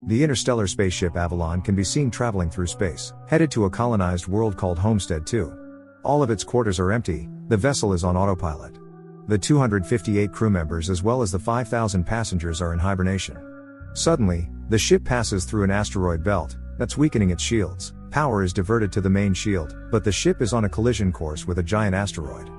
The interstellar spaceship Avalon can be seen traveling through space, headed to a colonized world called Homestead 2. All of its quarters are empty, the vessel is on autopilot. The 258 crew members as well as the 5,000 passengers are in hibernation. Suddenly, the ship passes through an asteroid belt that's weakening its shields. Power is diverted to the main shield, but the ship is on a collision course with a giant asteroid.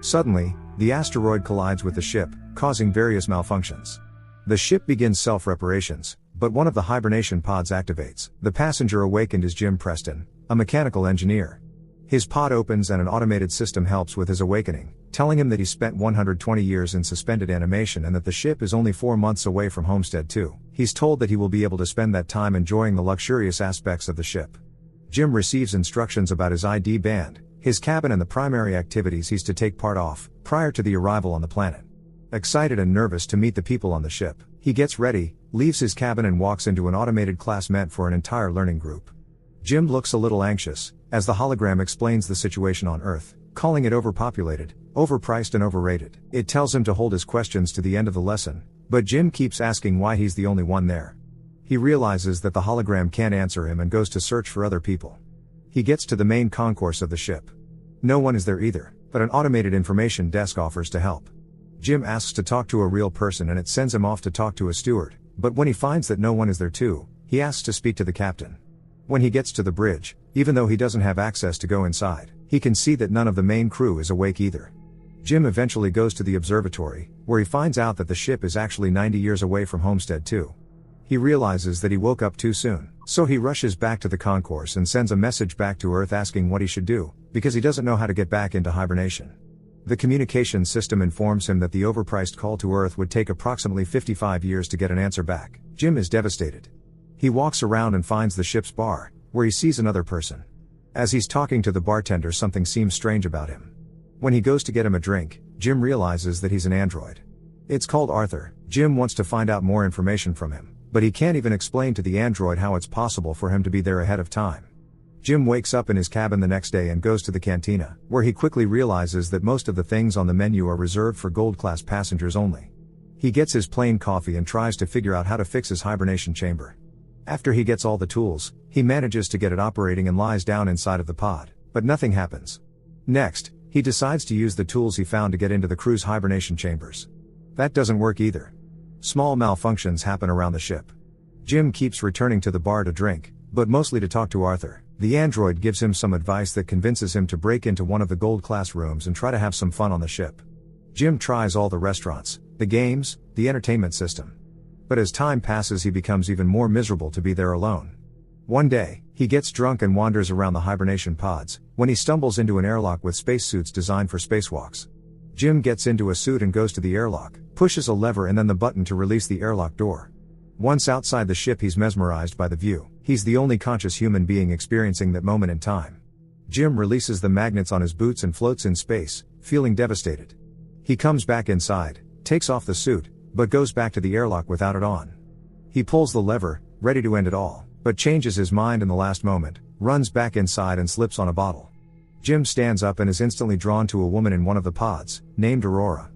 Suddenly, the asteroid collides with the ship, causing various malfunctions. The ship begins self-reparations, but one of the hibernation pods activates. The passenger awakened is Jim Preston, a mechanical engineer. His pod opens and an automated system helps with his awakening, telling him that he spent 120 years in suspended animation and that the ship is only 4 months away from Homestead 2. He's told that he will be able to spend that time enjoying the luxurious aspects of the ship. Jim receives instructions about his ID band, his cabin and the primary activities he's to take part of, prior to the arrival on the planet. Excited and nervous to meet the people on the ship, he gets ready, leaves his cabin and walks into an automated class meant for an entire learning group. Jim looks a little anxious, as the hologram explains the situation on Earth, calling it overpopulated, overpriced and overrated. It tells him to hold his questions to the end of the lesson, but Jim keeps asking why he's the only one there. He realizes that the hologram can't answer him and goes to search for other people. He gets to the main concourse of the ship. No one is there either, but an automated information desk offers to help. Jim asks to talk to a real person and it sends him off to talk to a steward, but when he finds that no one is there too, he asks to speak to the captain. When he gets to the bridge, even though he doesn't have access to go inside, he can see that none of the main crew is awake either. Jim eventually goes to the observatory, where he finds out that the ship is actually 90 years away from Homestead 2. He realizes that he woke up too soon, so he rushes back to the concourse and sends a message back to Earth asking what he should do, because he doesn't know how to get back into hibernation. The communication system informs him that the overpriced call to Earth would take approximately 55 years to get an answer back. Jim is devastated. He walks around and finds the ship's bar, where he sees another person. As he's talking to the bartender, something seems strange about him. When he goes to get him a drink, Jim realizes that he's an android. It's called Arthur. Jim wants to find out more information from him, but he can't even explain to the android how it's possible for him to be there ahead of time. Jim wakes up in his cabin the next day and goes to the cantina, where he quickly realizes that most of the things on the menu are reserved for gold-class passengers only. He gets his plain coffee and tries to figure out how to fix his hibernation chamber. After he gets all the tools, he manages to get it operating and lies down inside of the pod, but nothing happens. Next, he decides to use the tools he found to get into the crew's hibernation chambers. That doesn't work either. Small malfunctions happen around the ship. Jim keeps returning to the bar to drink, but mostly to talk to Arthur. The android gives him some advice that convinces him to break into one of the gold-class rooms and try to have some fun on the ship. Jim tries all the restaurants, the games, the entertainment system. But as time passes, he becomes even more miserable to be there alone. One day, he gets drunk and wanders around the hibernation pods, when he stumbles into an airlock with spacesuits designed for spacewalks. Jim gets into a suit and goes to the airlock, pushes a lever and then the button to release the airlock door. Once outside the ship, he's mesmerized by the view. He's the only conscious human being experiencing that moment in time. Jim releases the magnets on his boots and floats in space, feeling devastated. He comes back inside, takes off the suit, but goes back to the airlock without it on. He pulls the lever, ready to end it all, but changes his mind in the last moment, runs back inside and slips on a bottle. Jim stands up and is instantly drawn to a woman in one of the pods, named Aurora.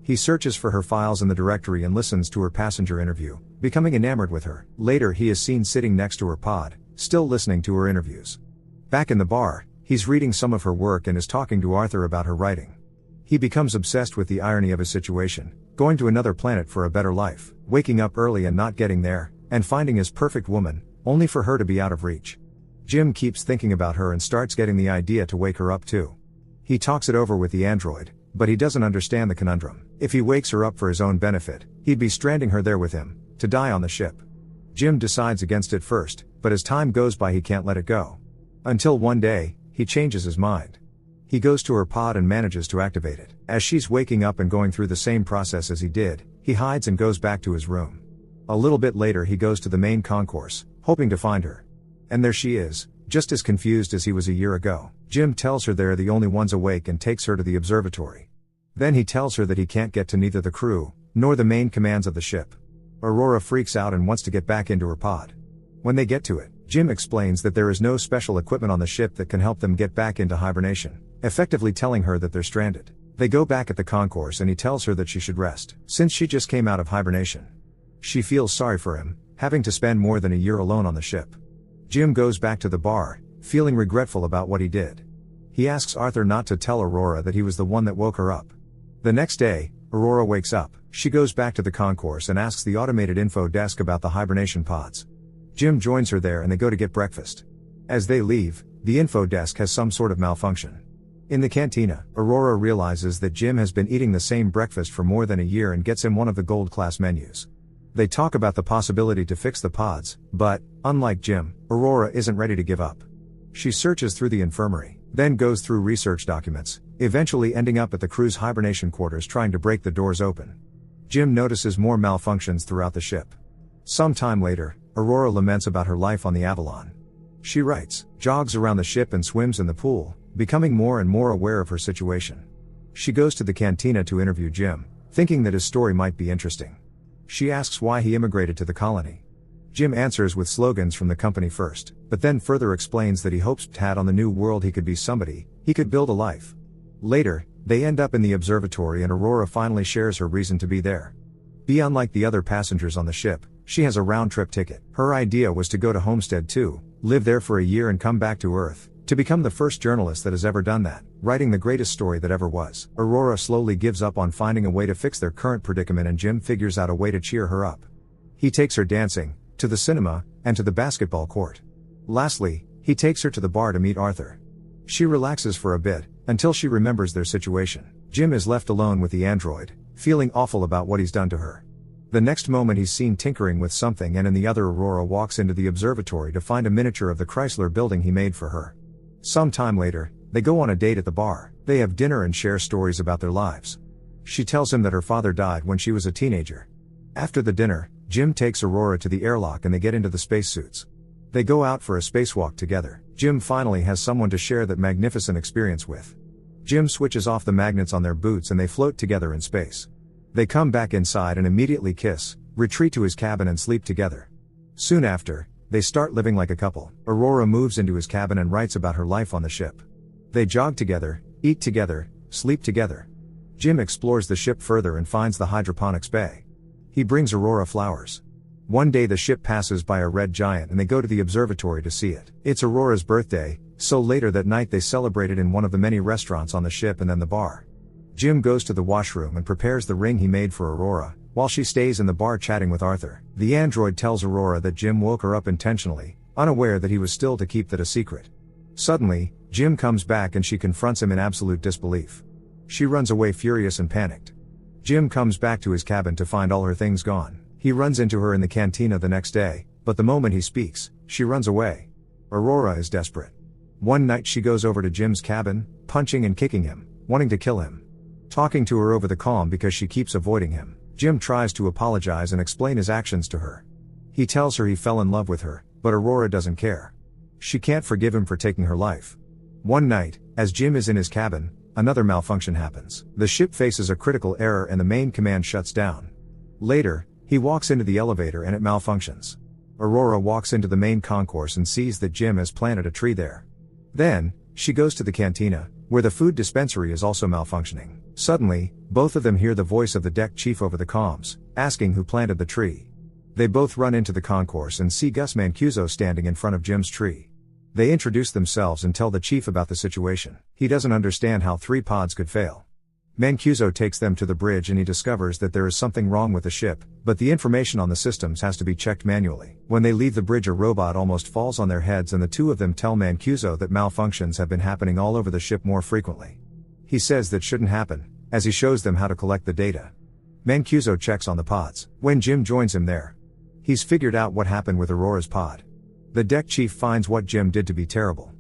He searches for her files in the directory and listens to her passenger interview, becoming enamored with her. Later, he is seen sitting next to her pod, still listening to her interviews. Back in the bar, he's reading some of her work and is talking to Arthur about her writing. He becomes obsessed with the irony of his situation, going to another planet for a better life, waking up early and not getting there, and finding his perfect woman, only for her to be out of reach. Jim keeps thinking about her and starts getting the idea to wake her up too. He talks it over with the android, but he doesn't understand the conundrum. If he wakes her up for his own benefit, he'd be stranding her there with him, to die on the ship. Jim decides against it first, but as time goes by he can't let it go. Until one day, he changes his mind. He goes to her pod and manages to activate it. As she's waking up and going through the same process as he did, he hides and goes back to his room. A little bit later he goes to the main concourse, hoping to find her. And there she is, just as confused as he was a year ago. Jim tells her they're the only ones awake and takes her to the observatory. Then he tells her that he can't get to neither the crew, nor the main commands of the ship. Aurora freaks out and wants to get back into her pod. When they get to it, Jim explains that there is no special equipment on the ship that can help them get back into hibernation, effectively telling her that they're stranded. They go back at the concourse and he tells her that she should rest, since she just came out of hibernation. She feels sorry for him, having to spend more than a year alone on the ship. Jim goes back to the bar, feeling regretful about what he did. He asks Arthur not to tell Aurora that he was the one that woke her up. The next day, Aurora wakes up. She goes back to the concourse and asks the automated info desk about the hibernation pods. Jim joins her there and they go to get breakfast. As they leave, the info desk has some sort of malfunction. In the cantina, Aurora realizes that Jim has been eating the same breakfast for more than a year and gets him one of the gold class menus. They talk about the possibility to fix the pods, but, unlike Jim, Aurora isn't ready to give up. She searches through the infirmary, then goes through research documents, eventually ending up at the crew's hibernation quarters trying to break the doors open. Jim notices more malfunctions throughout the ship. Some time later, Aurora laments about her life on the Avalon. She writes, jogs around the ship and swims in the pool, becoming more and more aware of her situation. She goes to the cantina to interview Jim, thinking that his story might be interesting. She asks why he immigrated to the colony. Jim answers with slogans from the company first, but then further explains that he hopes that on the new world he could be somebody, he could build a life. Later, they end up in the observatory and Aurora finally shares her reason to be there. Unlike the other passengers on the ship, she has a round-trip ticket. Her idea was to go to Homestead 2, live there for a year and come back to Earth, to become the first journalist that has ever done that, writing the greatest story that ever was. Aurora slowly gives up on finding a way to fix their current predicament and Jim figures out a way to cheer her up. He takes her dancing, to the cinema, and to the basketball court. Lastly, he takes her to the bar to meet Arthur. She relaxes for a bit, until she remembers their situation. Jim is left alone with the android, feeling awful about what he's done to her. The next moment he's seen tinkering with something and in the other Aurora walks into the observatory to find a miniature of the Chrysler building he made for her. Some time later, they go on a date at the bar. They have dinner and share stories about their lives. She tells him that her father died when she was a teenager. After the dinner, Jim takes Aurora to the airlock and they get into the spacesuits. They go out for a spacewalk together. Jim finally has someone to share that magnificent experience with. Jim switches off the magnets on their boots and they float together in space. They come back inside and immediately kiss, retreat to his cabin and sleep together. Soon after, they start living like a couple. Aurora moves into his cabin and writes about her life on the ship. They jog together, eat together, sleep together. Jim explores the ship further and finds the hydroponics bay. He brings Aurora flowers. One day the ship passes by a red giant and they go to the observatory to see it. It's Aurora's birthday, so later that night they celebrate it in one of the many restaurants on the ship and then the bar. Jim goes to the washroom and prepares the ring he made for Aurora, while she stays in the bar chatting with Arthur. The android tells Aurora that Jim woke her up intentionally, unaware that he was still to keep that a secret. Suddenly, Jim comes back and she confronts him in absolute disbelief. She runs away furious and panicked. Jim comes back to his cabin to find all her things gone. He runs into her in the cantina the next day, but the moment he speaks, she runs away. Aurora is desperate. One night she goes over to Jim's cabin, punching and kicking him, wanting to kill him. Talking to her over the comm because she keeps avoiding him. Jim tries to apologize and explain his actions to her. He tells her he fell in love with her, but Aurora doesn't care. She can't forgive him for taking her life. One night, as Jim is in his cabin, another malfunction happens. The ship faces a critical error and the main command shuts down. Later, he walks into the elevator and it malfunctions. Aurora walks into the main concourse and sees that Jim has planted a tree there. Then, she goes to the cantina, where the food dispensary is also malfunctioning. Suddenly, both of them hear the voice of the deck chief over the comms, asking who planted the tree. They both run into the concourse and see Gus Mancuso standing in front of Jim's tree. They introduce themselves and tell the chief about the situation. He doesn't understand how 3 pods could fail. Mancuso takes them to the bridge and he discovers that there is something wrong with the ship, but the information on the systems has to be checked manually. When they leave the bridge, a robot almost falls on their heads and the two of them tell Mancuso that malfunctions have been happening all over the ship more frequently. He says that shouldn't happen, as he shows them how to collect the data. Mancuso checks on the pods. When Jim joins him there, he's figured out what happened with Aurora's pod. The deck chief finds what Jim did to be terrible.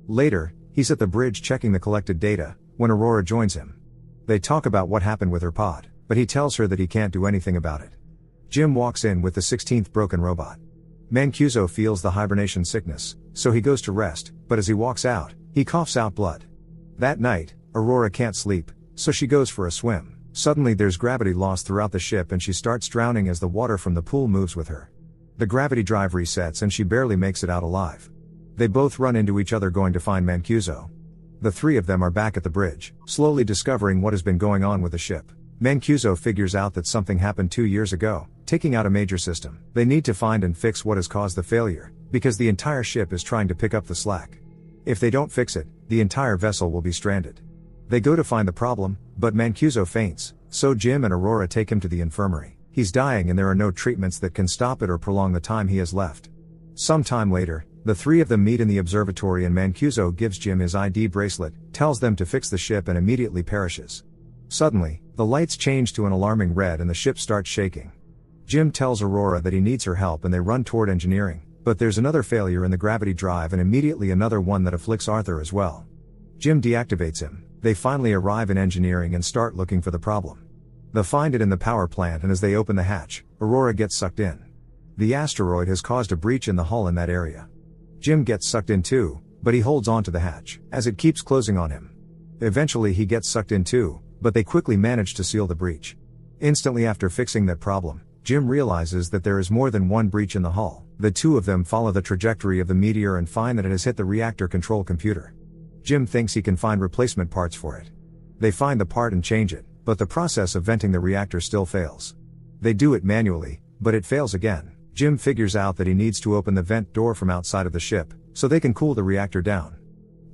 Later, he's at the bridge checking the collected data, when Aurora joins him. They talk about what happened with her pod, but he tells her that he can't do anything about it. Jim walks in with the 16th broken robot. Mancuso feels the hibernation sickness, so he goes to rest, but as he walks out, he coughs out blood. That night, Aurora can't sleep, so she goes for a swim. Suddenly there's gravity loss throughout the ship and she starts drowning as the water from the pool moves with her. The gravity drive resets and she barely makes it out alive. They both run into each other going to find Mancuso. The 3 of them are back at the bridge, slowly discovering what has been going on with the ship. Mancuso figures out that something happened 2 years ago, taking out a major system. They need to find and fix what has caused the failure, because the entire ship is trying to pick up the slack. If they don't fix it, the entire vessel will be stranded. They go to find the problem, but Mancuso faints, so Jim and Aurora take him to the infirmary. He's dying and there are no treatments that can stop it or prolong the time he has left. Some time later, the three of them meet in the observatory and Mancuso gives Jim his ID bracelet, tells them to fix the ship and immediately perishes. Suddenly, the lights change to an alarming red and the ship starts shaking. Jim tells Aurora that he needs her help and they run toward engineering, but there's another failure in the gravity drive and immediately another one that afflicts Arthur as well. Jim deactivates him. They finally arrive in engineering and start looking for the problem. They find it in the power plant and as they open the hatch, Aurora gets sucked in. The asteroid has caused a breach in the hull in that area. Jim gets sucked in too, but he holds on to the hatch, as it keeps closing on him. Eventually he gets sucked in too, but they quickly manage to seal the breach. Instantly after fixing that problem, Jim realizes that there is more than one breach in the hull. The two of them follow the trajectory of the meteor and find that it has hit the reactor control computer. Jim thinks he can find replacement parts for it. They find the part and change it, but the process of venting the reactor still fails. They do it manually, but it fails again. Jim figures out that he needs to open the vent door from outside of the ship, so they can cool the reactor down.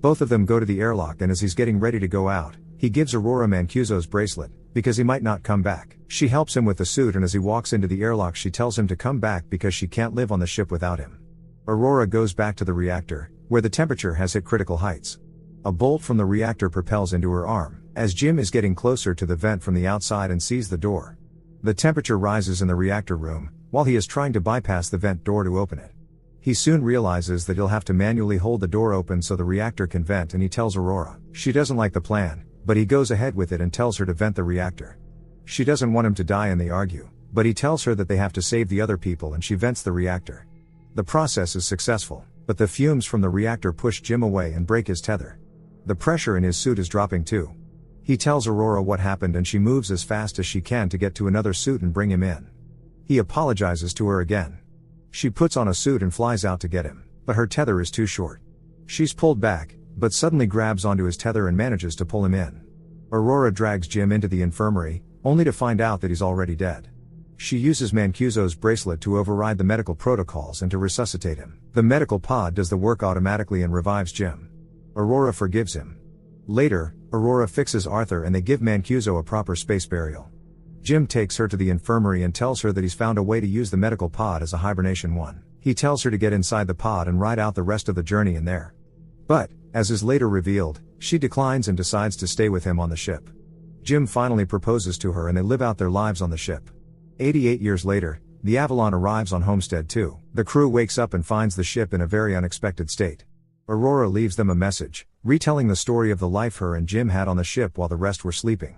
Both of them go to the airlock and as he's getting ready to go out, he gives Aurora Mancuso's bracelet, because he might not come back. She helps him with the suit and as he walks into the airlock she tells him to come back because she can't live on the ship without him. Aurora goes back to the reactor, where the temperature has hit critical heights. A bolt from the reactor propels into her arm, as Jim is getting closer to the vent from the outside and sees the door. The temperature rises in the reactor room, while he is trying to bypass the vent door to open it. He soon realizes that he'll have to manually hold the door open so the reactor can vent and he tells Aurora. She doesn't like the plan, but he goes ahead with it and tells her to vent the reactor. She doesn't want him to die and they argue, but he tells her that they have to save the other people and she vents the reactor. The process is successful, but the fumes from the reactor push Jim away and break his tether. The pressure in his suit is dropping too. He tells Aurora what happened and she moves as fast as she can to get to another suit and bring him in. He apologizes to her again. She puts on a suit and flies out to get him, but her tether is too short. She's pulled back, but suddenly grabs onto his tether and manages to pull him in. Aurora drags Jim into the infirmary, only to find out that he's already dead. She uses Mancuso's bracelet to override the medical protocols and to resuscitate him. The medical pod does the work automatically and revives Jim. Aurora forgives him. Later, Aurora fixes Arthur and they give Mancuso a proper space burial. Jim takes her to the infirmary and tells her that he's found a way to use the medical pod as a hibernation one. He tells her to get inside the pod and ride out the rest of the journey in there. But, as is later revealed, she declines and decides to stay with him on the ship. Jim finally proposes to her and they live out their lives on the ship. 88 years later, the Avalon arrives on Homestead 2. The crew wakes up and finds the ship in a very unexpected state. Aurora leaves them a message, retelling the story of the life her and Jim had on the ship while the rest were sleeping.